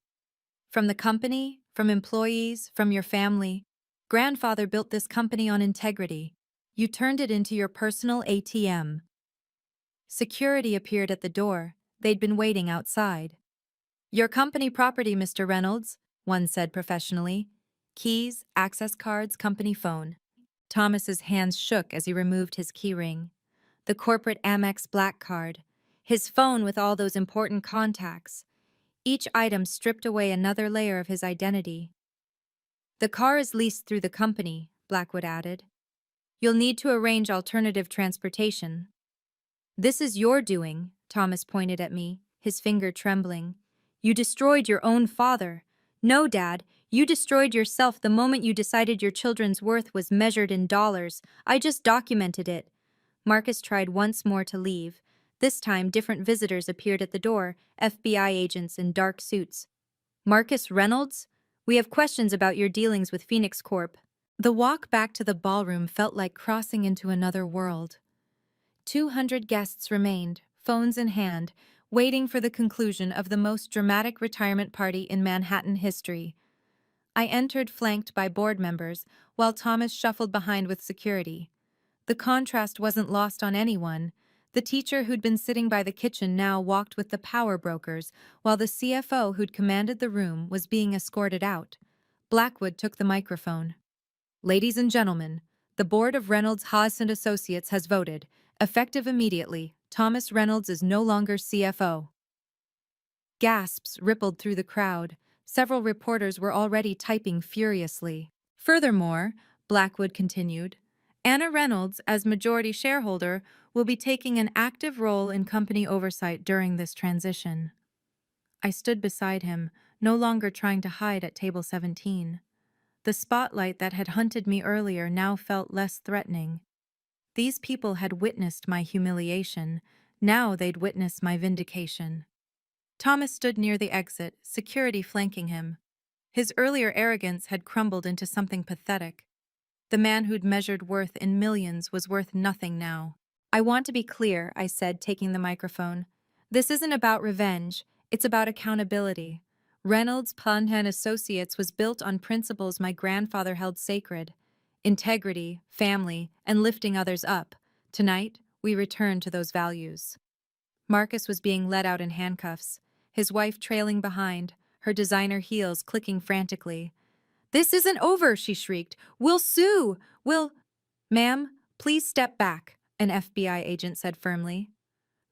Speaker 1: From the company, from employees, from your family. Grandfather built this company on integrity. You turned it into your personal ATM. Security appeared at the door. They'd been waiting outside. Your company property, Mr. Reynolds, one said professionally. Keys, access cards, company phone. Thomas's hands shook as he removed his keyring. The corporate Amex Black Card. His phone with all those important contacts. Each item stripped away another layer of his identity. The car is leased through the company, Blackwood added. You'll need to arrange alternative transportation. This is your doing, Thomas pointed at me, his finger trembling. You destroyed your own father. No, Dad, you destroyed yourself the moment you decided your children's worth was measured in dollars. I just documented it. Marcus tried once more to leave. This time, different visitors appeared at the door, FBI agents in dark suits. Marcus Reynolds? We have questions about your dealings with Phoenix Corp. The walk back to the ballroom felt like crossing into another world. 200 guests remained, phones in hand, waiting for the conclusion of the most dramatic retirement party in Manhattan history. I entered flanked by board members, while Thomas shuffled behind with security. The contrast wasn't lost on anyone. The teacher who'd been sitting by the kitchen now walked with the power brokers, while the CFO who'd commanded the room was being escorted out. Blackwood took the microphone. Ladies and gentlemen, the board of Reynolds Haas and Associates has voted. Effective immediately, Thomas Reynolds is no longer CFO. Gasps rippled through the crowd. Several reporters were already typing furiously. Furthermore, Blackwood continued, Anna Reynolds, as majority shareholder, will be taking an active role in company oversight during this transition. I stood beside him, no longer trying to hide at table 17. The spotlight that had hunted me earlier now felt less threatening. These people had witnessed my humiliation. Now they'd witness my vindication. Thomas stood near the exit, security flanking him. His earlier arrogance had crumbled into something pathetic. The man who'd measured worth in millions was worth nothing now. I want to be clear, I said, taking the microphone. This isn't about revenge. It's about accountability. Reynolds Plant Associates was built on principles my grandfather held sacred. Integrity, family, and lifting others up. Tonight, we return to those values. Marcus was being led out in handcuffs, his wife trailing behind, her designer heels clicking frantically. This isn't over, she shrieked. We'll sue! Ma'am, please step back, an FBI agent said firmly.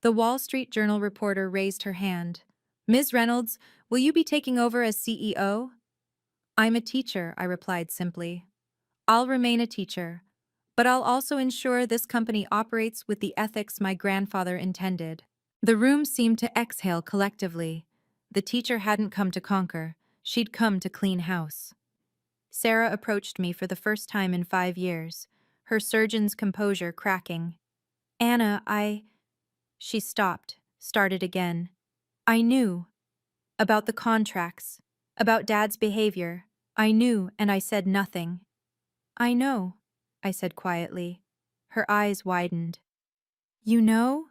Speaker 1: The Wall Street Journal reporter raised her hand. Ms. Reynolds, will you be taking over as CEO? I'm a teacher, I replied simply. I'll remain a teacher, but I'll also ensure this company operates with the ethics my grandfather intended. The room seemed to exhale collectively. The teacher hadn't come to conquer. She'd come to clean house. Sarah approached me for the first time in 5 years, her surgeon's composure cracking. Anna, She stopped, started again. I knew. About the contracts, about Dad's behavior. I knew, and I said nothing. I know, I said quietly. Her eyes widened. You know?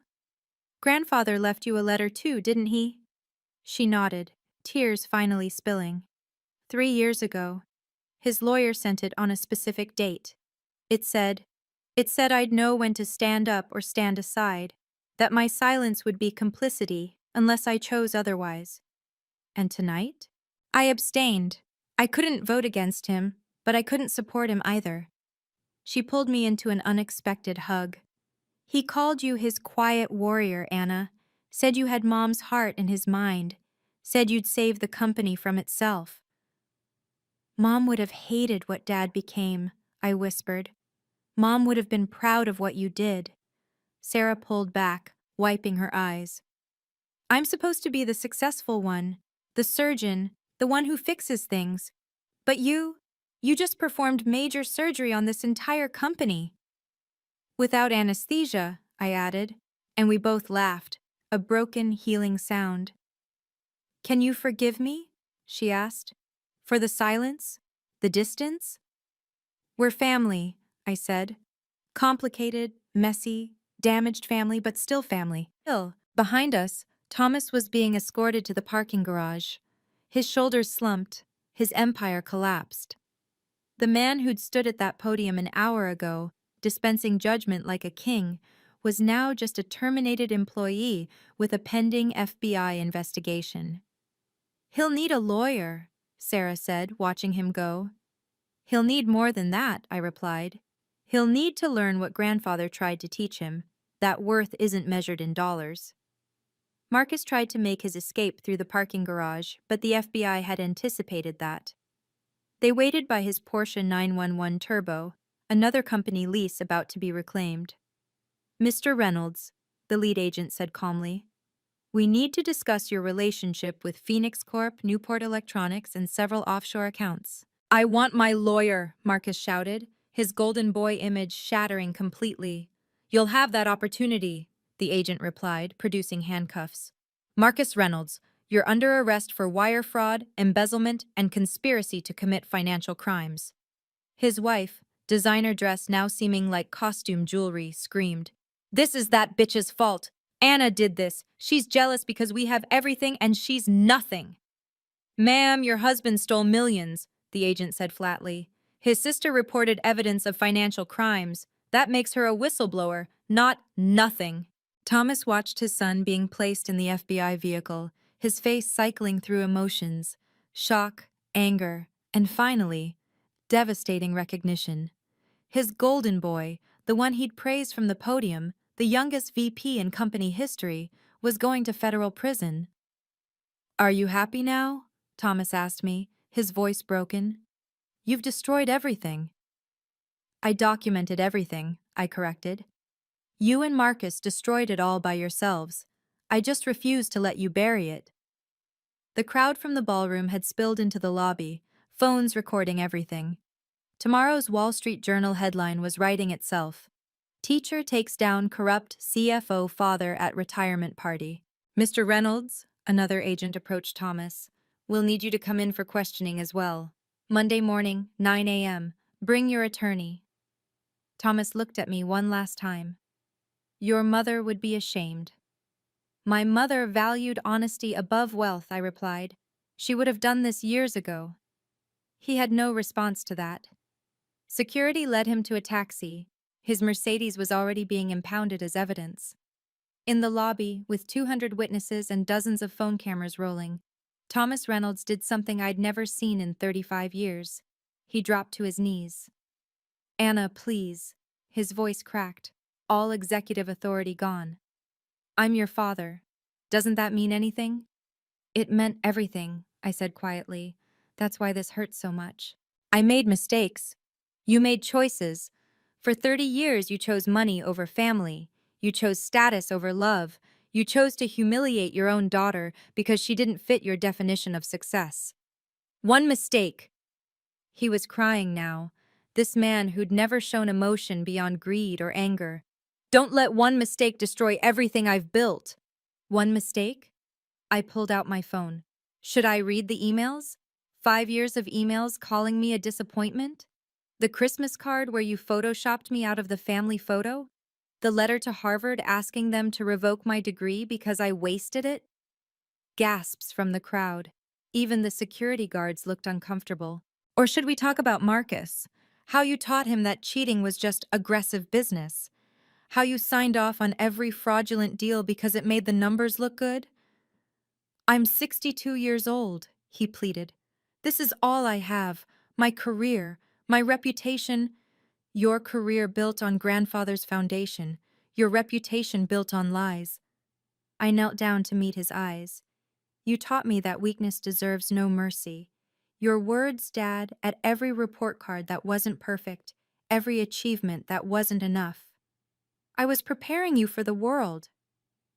Speaker 1: Grandfather left you a letter too, didn't he? She nodded, tears finally spilling. 3 years ago. His lawyer sent it on a specific date. It said I'd know when to stand up or stand aside, that my silence would be complicity unless I chose otherwise. And tonight? I abstained. I couldn't vote against him, but I couldn't support him either. She pulled me into an unexpected hug. He called you his quiet warrior, Anna, said you had Mom's heart in his mind, said you'd save the company from itself. Mom would have hated what Dad became, I whispered. Mom would have been proud of what you did. Sarah pulled back, wiping her eyes. I'm supposed to be the successful one, the surgeon, the one who fixes things. But you just performed major surgery on this entire company. Without anesthesia, I added, and we both laughed, a broken, healing sound. Can you forgive me? She asked. For the silence? The distance? We're family, I said. Complicated, messy, damaged family, but still family. Still, behind us, Thomas was being escorted to the parking garage. His shoulders slumped, his empire collapsed. The man who'd stood at that podium an hour ago, dispensing judgment like a king, was now just a terminated employee with a pending FBI investigation. He'll need a lawyer, Sarah said, watching him go. He'll need more than that, I replied. He'll need to learn what grandfather tried to teach him, that worth isn't measured in dollars. Marcus tried to make his escape through the parking garage, but the FBI had anticipated that. They waited by his Porsche 911 Turbo, another company lease about to be reclaimed. Mr. Reynolds, the lead agent said calmly, we need to discuss your relationship with Phoenix Corp, Newport Electronics, and several offshore accounts. I want my lawyer, Marcus shouted, his golden boy image shattering completely. You'll have that opportunity, the agent replied, producing handcuffs. Marcus Reynolds, you're under arrest for wire fraud, embezzlement, and conspiracy to commit financial crimes. His wife, designer dress now seeming like costume jewelry, screamed, This is that bitch's fault. Anna did this. She's jealous because we have everything and she's nothing. Ma'am, your husband stole millions, the agent said flatly. His sister reported evidence of financial crimes. That makes her a whistleblower, not nothing. Thomas watched his son being placed in the FBI vehicle, his face cycling through emotions, shock, anger, and finally, devastating recognition. His golden boy, the one he'd praised from the podium, the youngest VP in company history, was going to federal prison. Are you happy now? Thomas asked me, his voice broken. You've destroyed everything. I documented everything, I corrected. You and Marcus destroyed it all by yourselves. I just refused to let you bury it. The crowd from the ballroom had spilled into the lobby, phones recording everything. Tomorrow's Wall Street Journal headline was writing itself. Teacher takes down corrupt CFO father at retirement party. Mr. Reynolds, another agent approached Thomas. We'll need you to come in for questioning as well. Monday morning, 9 a.m. Bring your attorney. Thomas looked at me one last time. Your mother would be ashamed. My mother valued honesty above wealth, I replied. She would have done this years ago. He had no response to that. Security led him to a taxi. His Mercedes was already being impounded as evidence. In the lobby, with 200 witnesses and dozens of phone cameras rolling, Thomas Reynolds did something I'd never seen in 35 years. He dropped to his knees. Anna, please. His voice cracked. All executive authority gone. I'm your father. Doesn't that mean anything? It meant everything, I said quietly. That's why this hurts so much. I made mistakes. You made choices. For 30 years you chose money over family. You chose status over love. You chose to humiliate your own daughter because she didn't fit your definition of success. One mistake. He was crying now, this man who'd never shown emotion beyond greed or anger. Don't let one mistake destroy everything I've built. One mistake? I pulled out my phone. Should I read the emails? 5 years of emails calling me a disappointment? The Christmas card where you photoshopped me out of the family photo? The letter to Harvard asking them to revoke my degree because I wasted it? Gasps from the crowd. Even the security guards looked uncomfortable. Or should we talk about Marcus? How you taught him that cheating was just aggressive business? How you signed off on every fraudulent deal because it made the numbers look good? I'm 62 years old, he pleaded. This is all I have. My career, my reputation. Your career built on grandfather's foundation. Your reputation built on lies. I knelt down to meet his eyes. You taught me that weakness deserves no mercy. Your words, Dad, at every report card that wasn't perfect, every achievement that wasn't enough. I was preparing you for the world.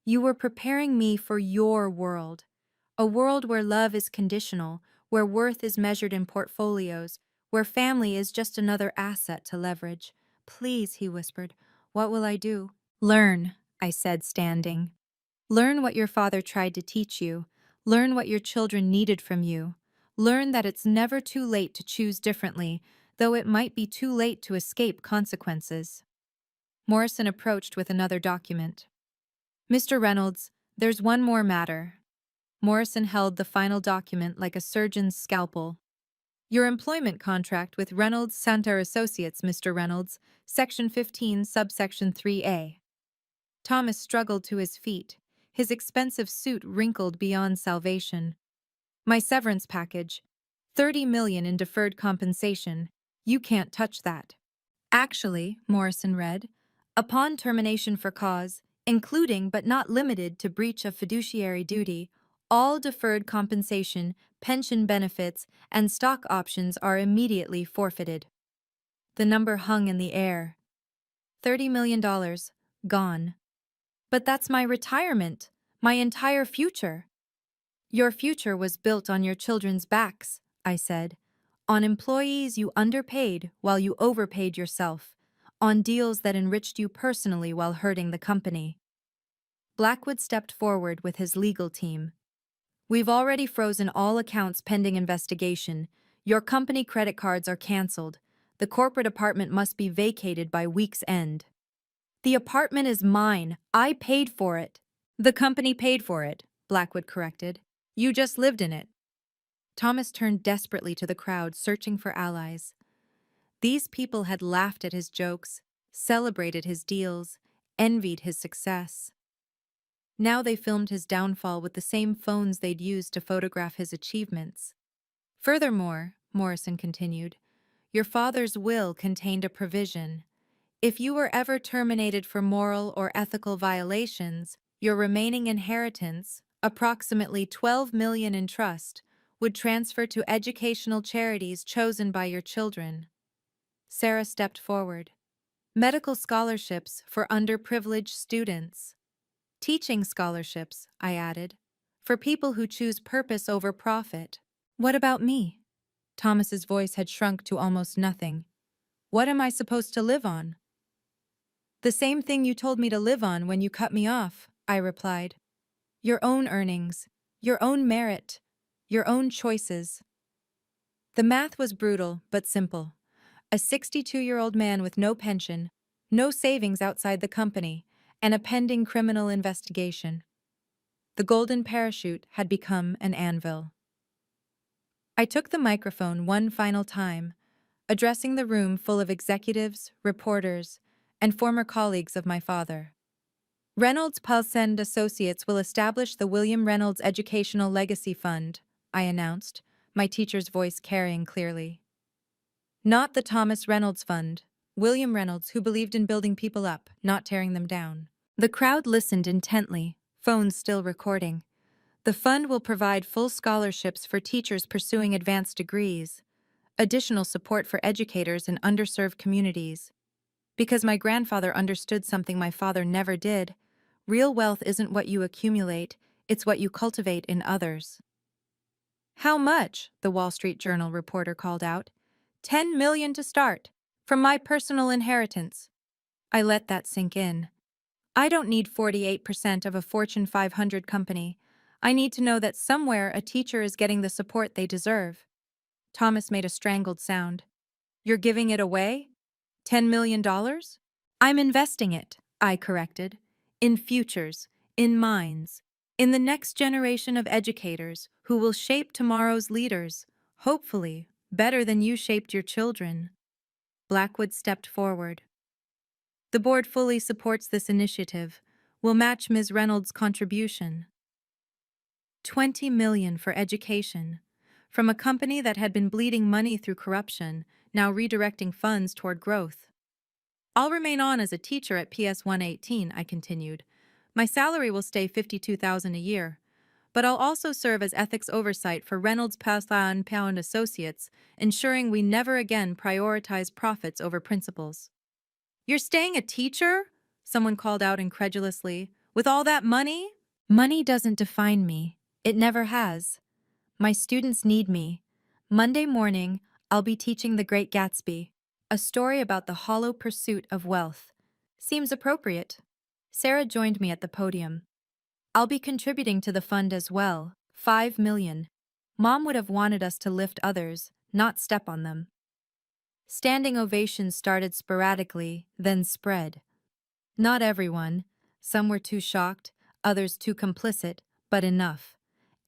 Speaker 1: You were preparing me for your world, a world where love is conditional, where worth is measured in portfolios, where family is just another asset to leverage. Please, he whispered, what will I do? Learn, I said, standing. Learn what your father tried to teach you. Learn what your children needed from you. Learn that it's never too late to choose differently, though it might be too late to escape consequences. Morrison approached with another document. Mr. Reynolds, there's one more matter. Morrison held the final document like a surgeon's scalpel. Your employment contract with Reynolds Santer Associates, Mr. Reynolds, Section 15, subsection 3A. Thomas struggled to his feet, his expensive suit wrinkled beyond salvation. My severance package, $30 million in deferred compensation. You can't touch that. Actually, Morrison read, upon termination for cause, including but not limited to breach of fiduciary duty, all deferred compensation, pension benefits, and stock options are immediately forfeited. The number hung in the air. $30 million, gone. But that's my retirement, my entire future. Your future was built on your children's backs, I said. On employees you underpaid while you overpaid yourself. On deals that enriched you personally while hurting the company. Blackwood stepped forward with his legal team. We've already frozen all accounts pending investigation. Your company credit cards are canceled. The corporate apartment must be vacated by week's end. The apartment is mine. I paid for it. The company paid for it, Blackwood corrected. You just lived in it. Thomas turned desperately to the crowd, searching for allies. These people had laughed at his jokes, celebrated his deals, envied his success. Now they filmed his downfall with the same phones they'd used to photograph his achievements. Furthermore, Morrison continued, your father's will contained a provision. If you were ever terminated for moral or ethical violations, your remaining inheritance, approximately $12 million in trust, would transfer to educational charities chosen by your children. Sarah stepped forward. Medical scholarships for underprivileged students. Teaching scholarships, I added, for people who choose purpose over profit. What about me? Thomas's voice had shrunk to almost nothing. What am I supposed to live on? The same thing you told me to live on when you cut me off, I replied. Your own earnings, your own merit, your own choices. The math was brutal but simple. A 62-year-old man with no pension, no savings outside the company, and a pending criminal investigation. The golden parachute had become an anvil. I took the microphone one final time, addressing the room full of executives, reporters, and former colleagues of my father. Reynolds Paulsen Associates will establish the William Reynolds Educational Legacy Fund, I announced, my teacher's voice carrying clearly. Not the Thomas Reynolds Fund, William Reynolds, who believed in building people up, not tearing them down. The crowd listened intently, phones still recording. The fund will provide full scholarships for teachers pursuing advanced degrees, additional support for educators in underserved communities. Because my grandfather understood something my father never did, real wealth isn't what you accumulate, it's what you cultivate in others. How much? The Wall Street Journal reporter called out. $10 million to start, from my personal inheritance. I let that sink in. I don't need 48% of a Fortune 500 company. I need to know that somewhere a teacher is getting the support they deserve. Thomas made a strangled sound. You're giving it away? $10 million? I'm investing it, I corrected. In futures, in minds, in the next generation of educators who will shape tomorrow's leaders, hopefully, better than you shaped your children. Blackwood stepped forward. The board fully supports this initiative. We'll match Ms. Reynolds' contribution. $20 million for education. From a company that had been bleeding money through corruption, now redirecting funds toward growth. I'll remain on as a teacher at PS 118, I continued. My salary will stay $52,000 a year, but I'll also serve as ethics oversight for Reynolds Paulsen Pound Associates, ensuring we never again prioritize profits over principles. You're staying a teacher? Someone called out incredulously. With all that money? Money doesn't define me. It never has. My students need me. Monday morning, I'll be teaching The Great Gatsby, a story about the hollow pursuit of wealth. Seems appropriate. Sarah joined me at the podium. I'll be contributing to the fund as well, 5 million. Mom would have wanted us to lift others, not step on them. Standing ovations started sporadically, then spread. Not everyone. Some were too shocked, others too complicit, but enough.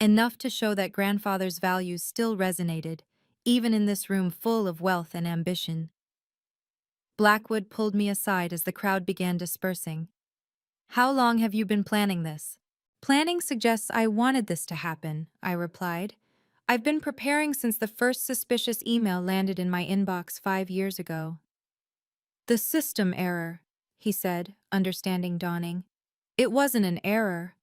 Speaker 1: Enough to show that grandfather's values still resonated, even in this room full of wealth and ambition. Blackwood pulled me aside as the crowd began dispersing. How long have you been planning this? Planning suggests I wanted this to happen, I replied. I've been preparing since the first suspicious email landed in my inbox 5 years ago. The system error, he said, understanding dawning. It wasn't an error.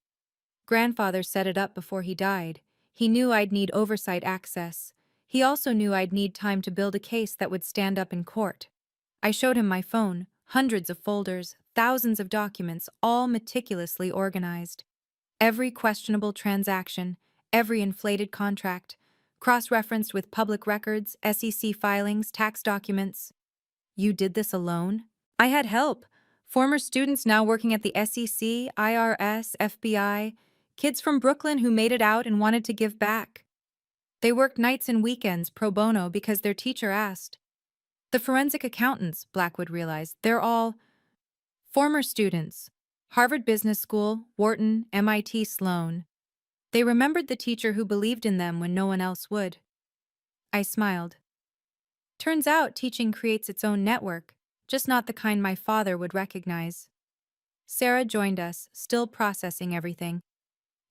Speaker 1: Grandfather set it up before he died. He knew I'd need oversight access. He also knew I'd need time to build a case that would stand up in court. I showed him my phone, hundreds of folders, thousands of documents, all meticulously organized. Every questionable transaction, every inflated contract, cross-referenced with public records, SEC filings, tax documents. You did this alone? I had help. Former students now working at the SEC, IRS, FBI, kids from Brooklyn who made it out and wanted to give back. They worked nights and weekends pro bono because their teacher asked. The forensic accountants, Blackwood realized, they're all former students. Harvard Business School, Wharton, MIT, Sloan. They remembered the teacher who believed in them when no one else would. I smiled. Turns out teaching creates its own network, just not the kind my father would recognize. Sarah joined us, still processing everything.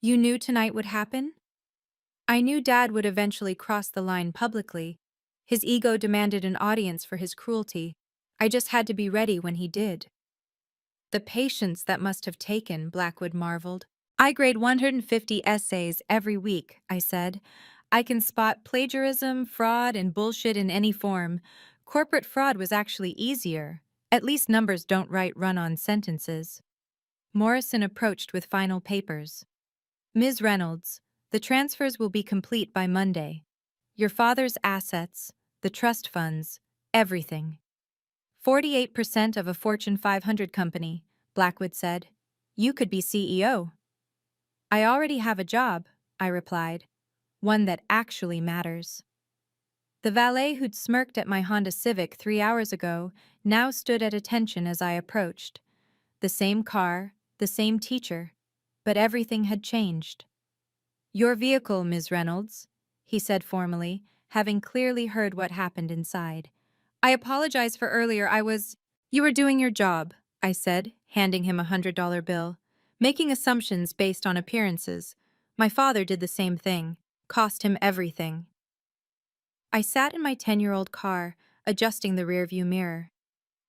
Speaker 1: You knew tonight would happen? I knew Dad would eventually cross the line publicly. His ego demanded an audience for his cruelty. I just had to be ready when he did. The patience that must have taken, Blackwood marveled. I grade 150 essays every week, I said. I can spot plagiarism, fraud, and bullshit in any form. Corporate fraud was actually easier. At least numbers don't write run-on sentences. Morrison approached with final papers. Ms. Reynolds, the transfers will be complete by Monday. Your father's assets, the trust funds, everything. 48% of a Fortune 500 company, Blackwood said. You could be CEO. I already have a job, I replied. One that actually matters. The valet who'd smirked at my Honda Civic 3 hours ago now stood at attention as I approached. The same car, the same teacher, but everything had changed. Your vehicle, Ms. Reynolds, he said formally, having clearly heard what happened inside. I apologize for earlier, You were doing your job, I said, handing him $100 bill, making assumptions based on appearances. My father did the same thing, cost him everything. I sat in my 10-year-old car, adjusting the rearview mirror.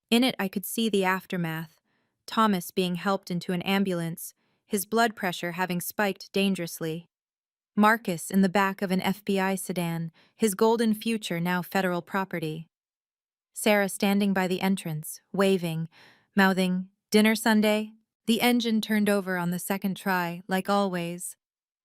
Speaker 1: In it I could see the aftermath. Thomas being helped into an ambulance, his blood pressure having spiked dangerously. Marcus in the back of an FBI sedan, his golden future now federal property. Sarah standing by the entrance, waving, mouthing, "Dinner Sunday?" The engine turned over on the second try, like always.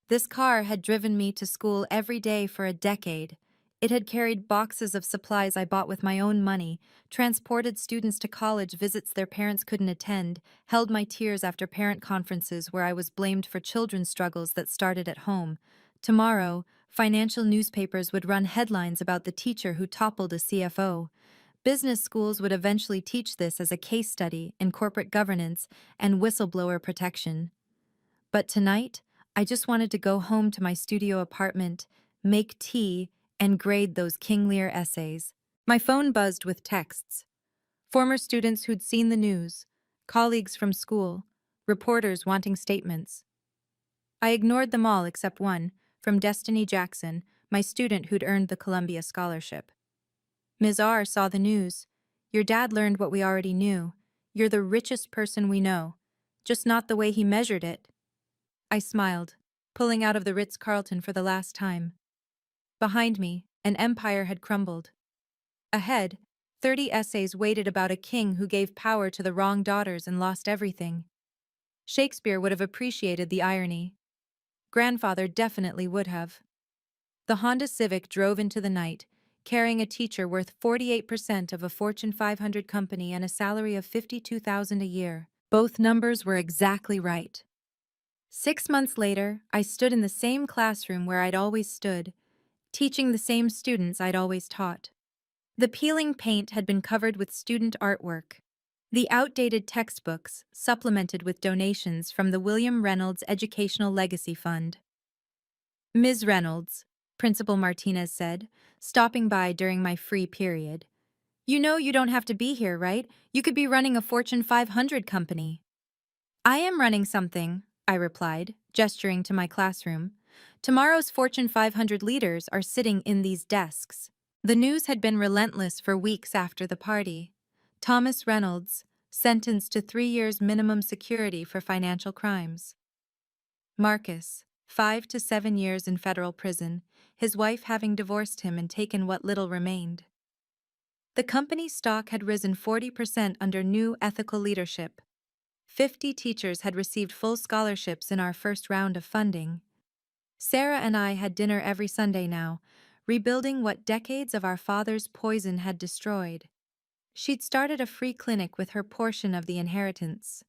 Speaker 1: This car had driven me to school every day for a decade. It had carried boxes of supplies I bought with my own money, transported students to college visits their parents couldn't attend, held my tears after parent conferences where I was blamed for children's struggles that started at home. Tomorrow, financial newspapers would run headlines about the teacher who toppled a CFO. Business schools would eventually teach this as a case study in corporate governance and whistleblower protection. But tonight, I just wanted to go home to my studio apartment, make tea, and grade those King Lear essays. My phone buzzed with texts. Former students who'd seen the news, colleagues from school, reporters wanting statements. I ignored them all except one, from Destiny Jackson, my student who'd earned the Columbia Scholarship. Ms. R. saw the news. Your dad learned what we already knew. You're the richest person we know. Just not the way he measured it. I smiled, pulling out of the Ritz-Carlton for the last time. Behind me, an empire had crumbled. Ahead, 30 essays waited about a king who gave power to the wrong daughters and lost everything. Shakespeare would have appreciated the irony. Grandfather definitely would have. The Honda Civic drove into the night, carrying a teacher worth 48% of a Fortune 500 company and a salary of $52,000 a year. Both numbers were exactly right. 6 months later, I stood in the same classroom where I'd always stood, teaching the same students I'd always taught. The peeling paint had been covered with student artwork. The outdated textbooks supplemented with donations from the William Reynolds Educational Legacy Fund. "Ms. Reynolds," Principal Martinez said, stopping by during my free period. "You know you don't have to be here, right? You could be running a Fortune 500 company." "I am running something," I replied, gesturing to my classroom. "Tomorrow's Fortune 500 leaders are sitting in these desks." The news had been relentless for weeks after the party. Thomas Reynolds, sentenced to 3 years minimum security for financial crimes. Marcus, 5 to 7 years in federal prison, his wife having divorced him and taken what little remained. The company's stock had risen 40% under new ethical leadership. 50 teachers had received full scholarships in our first round of funding. Sarah and I had dinner every Sunday now, rebuilding what decades of our father's poison had destroyed. She'd started a free clinic with her portion of the inheritance.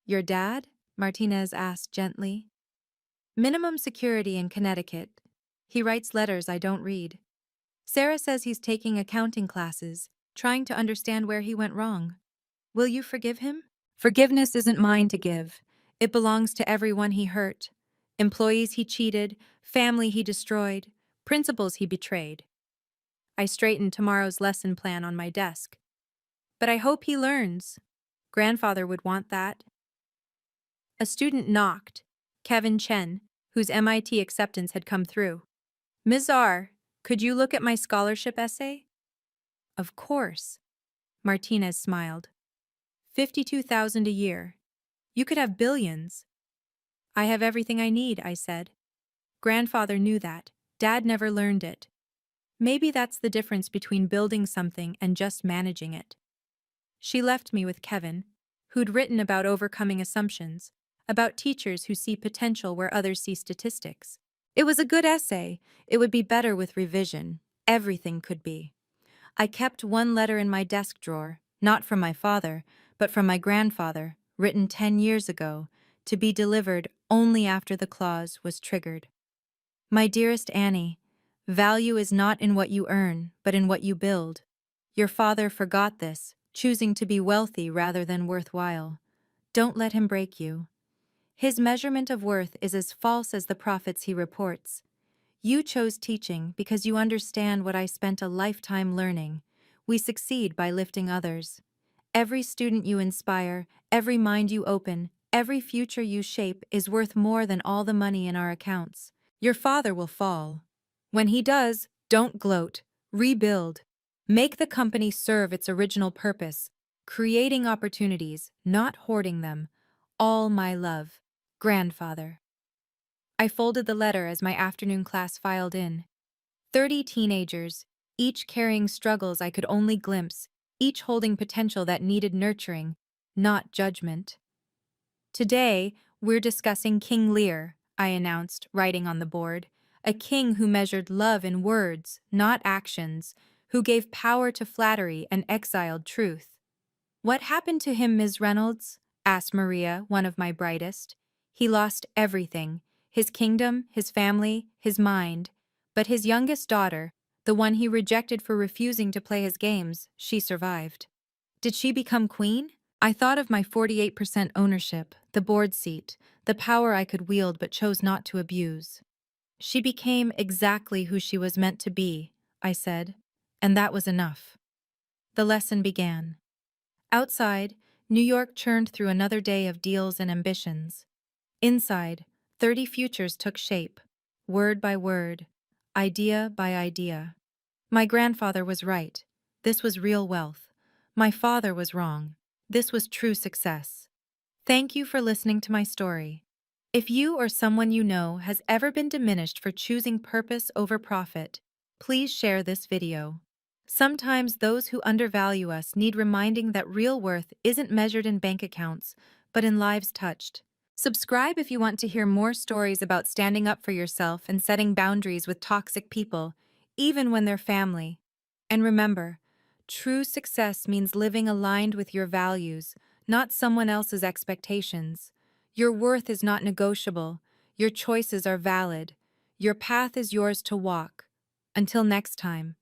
Speaker 1: "Your dad?" Martinez asked gently. "Minimum security in Connecticut. He writes letters I don't read. Sarah says he's taking accounting classes, trying to understand where he went wrong. Will you forgive him?" "Forgiveness isn't mine to give. It belongs to everyone he hurt. Employees he cheated, family he destroyed, principles he betrayed." I straightened tomorrow's lesson plan on my desk. "But I hope he learns. Grandfather would want that." A student knocked, Kevin Chen, whose MIT acceptance had come through. "Ms. R., could you look at my scholarship essay?" "Of course." Martinez smiled. 52,000 a year. You could have billions." "I have everything I need," I said. "Grandfather knew that. Dad never learned it. Maybe that's the difference between building something and just managing it." She left me with Kevin, who'd written about overcoming assumptions, about teachers who see potential where others see statistics. It was a good essay. It would be better with revision. Everything could be. I kept one letter in my desk drawer, not from my father, but from my grandfather, written 10 years ago, to be delivered only after the clause was triggered. "My dearest Annie, value is not in what you earn, but in what you build. Your father forgot this, choosing to be wealthy rather than worthwhile. Don't let him break you. His measurement of worth is as false as the profits he reports. You chose teaching because you understand what I spent a lifetime learning. We succeed by lifting others. Every student you inspire, every mind you open, every future you shape is worth more than all the money in our accounts. Your father will fall. When he does, don't gloat. Rebuild. Make the company serve its original purpose, creating opportunities, not hoarding them. All my love. Grandfather." I folded the letter as my afternoon class filed in. 30 teenagers, each carrying struggles I could only glimpse, each holding potential that needed nurturing, not judgment. "Today, we're discussing King Lear," I announced, writing on the board. "A king who measured love in words, not actions, who gave power to flattery and exiled truth." "What happened to him, Ms. Reynolds?" asked Maria, one of my brightest. "He lost everything, his kingdom, his family, his mind. But his youngest daughter, the one he rejected for refusing to play his games, she survived." "Did she become queen?" I thought of my 48% ownership, the board seat, the power I could wield but chose not to abuse. "She became exactly who she was meant to be," I said, and that was enough. The lesson began. Outside, New York churned through another day of deals and ambitions. Inside, 30 futures took shape, word by word, idea by idea. My grandfather was right. This was real wealth. My father was wrong. This was true success. Thank you for listening to my story. If you or someone you know has ever been diminished for choosing purpose over profit, please share this video. Sometimes those who undervalue us need reminding that real worth isn't measured in bank accounts, but in lives touched. Subscribe if you want to hear more stories about standing up for yourself and setting boundaries with toxic people, even when they're family. And remember, true success means living aligned with your values, not someone else's expectations. Your worth is not negotiable. Your choices are valid. Your path is yours to walk. Until next time.